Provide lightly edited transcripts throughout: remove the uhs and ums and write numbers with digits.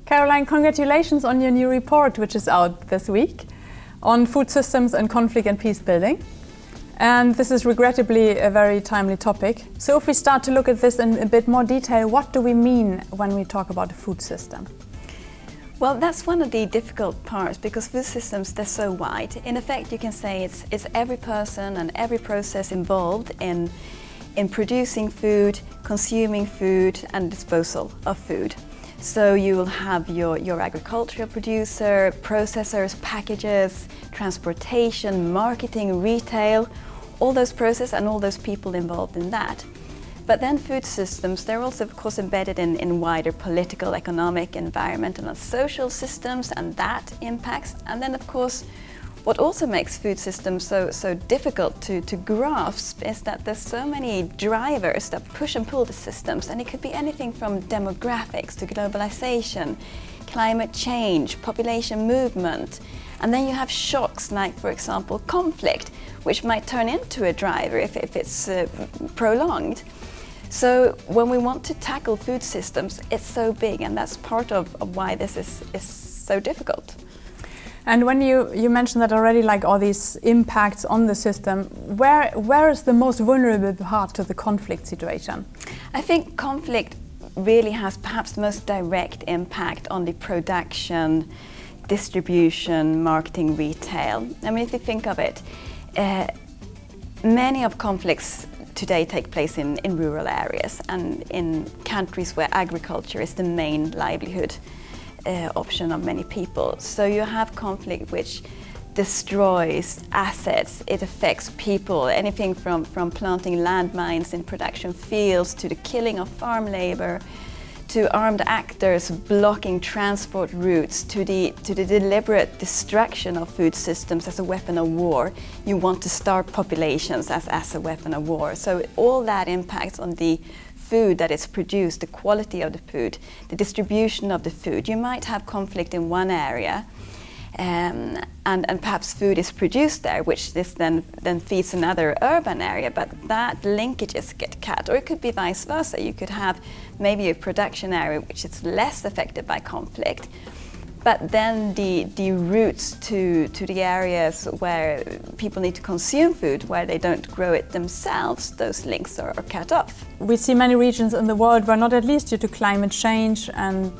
Caroline, congratulations on your new report, which is out this week, on food systems and conflict and peace building. And this is regrettably a very timely topic. So if we start to look at this in a bit more detail, what do we mean when we talk about a food system? Well, that's one of the difficult parts, because food systems, they're so wide. In effect, you can say it's every person and every process involved in producing food, consuming food, and disposal of food. So you will have your agricultural producer, processors, packages, transportation, marketing, retail, all those processes and all those people involved in that. But then food systems, they're also of course embedded in wider political, economic, environmental and social systems, and that impacts. And then of course, what also makes food systems so difficult to grasp is that there's so many drivers that push and pull the systems, and it could be anything from demographics to globalization, climate change, population movement. And then you have shocks like, for example, conflict, which might turn into a driver if it's prolonged. So when we want to tackle food systems, it's so big, and that's part of why this is so difficult. And when you mentioned that already, like all these impacts on the system, where is the most vulnerable part to the conflict situation? I think conflict really has perhaps the most direct impact on the production, distribution, marketing, retail. I mean, if you think of it, many of conflicts today take place in rural areas and in countries where agriculture is the main livelihood option of many people. So you have conflict which destroys assets, it affects people, anything from planting landmines in production fields to the killing of farm labor, to armed actors blocking transport routes, to the deliberate destruction of food systems as a weapon of war. You want to starve populations as a weapon of war. So all that impacts on the food that is produced, the quality of the food, the distribution of the food. You might have conflict in one area and perhaps food is produced there, which this then feeds another urban area, but that linkages get cut. Or it could be vice versa. You could have maybe a production area which is less affected by conflict, but then the routes to the areas where people need to consume food, where they don't grow it themselves, those links are cut off. We see many regions in the world where, not at least due to climate change and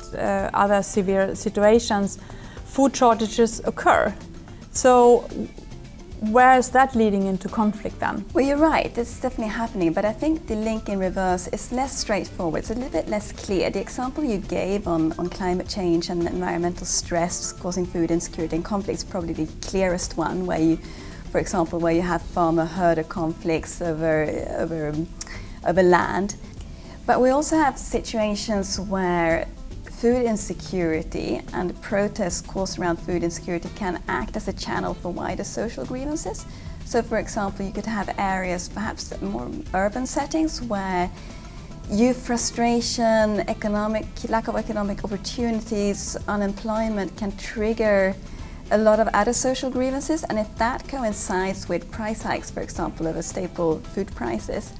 other severe situations, food shortages occur. So where is that leading into conflict then? Well, you're right, it's definitely happening, but I think the link in reverse is less straightforward. It's a little bit less clear. The example you gave on climate change and environmental stress causing food insecurity and conflict is probably the clearest one, where you, for example, where you have farmer-herder conflicts over land. But we also have situations where food insecurity and protests caused around food insecurity can act as a channel for wider social grievances. So, for example, you could have areas, perhaps more urban settings, where youth frustration, lack of economic opportunities, unemployment can trigger a lot of other social grievances. And if that coincides with price hikes, for example, over staple food prices,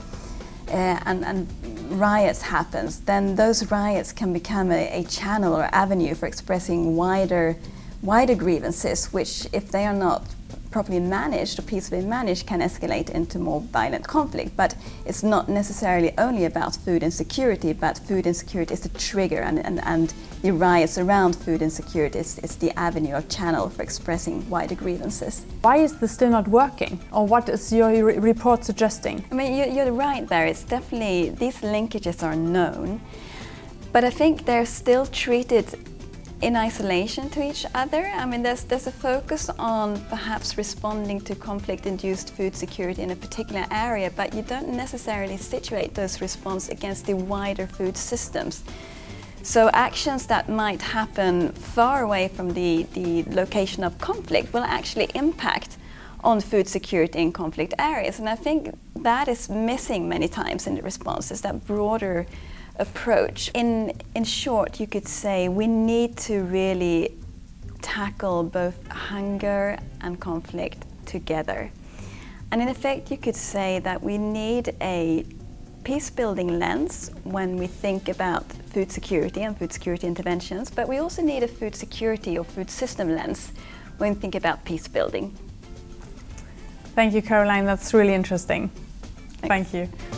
and riots happens, then those riots can become a channel or avenue for expressing wider grievances, which, if they are not properly managed or peacefully managed, can escalate into more violent conflict. But it's not necessarily only about food insecurity, but food insecurity is the trigger, and the riots around food insecurity is the avenue or channel for expressing wider grievances. Why is this still not working? Or what is your report suggesting? I mean, you're right there. It's definitely, these linkages are known, but I think they're still treated in isolation to each other. I mean, there's a focus on perhaps responding to conflict-induced food security in a particular area, but you don't necessarily situate those responses against the wider food systems. So actions that might happen far away from the location of conflict will actually impact on food security in conflict areas. And I think that is missing many times in the responses, that broader approach. In short, you could say we need to really tackle both hunger and conflict together. And in effect, you could say that we need a peace-building lens when we think about food security and food security interventions, but we also need a food security or food system lens when we think about peace-building. Thank you, Caroline. That's really interesting. Thanks. Thank you.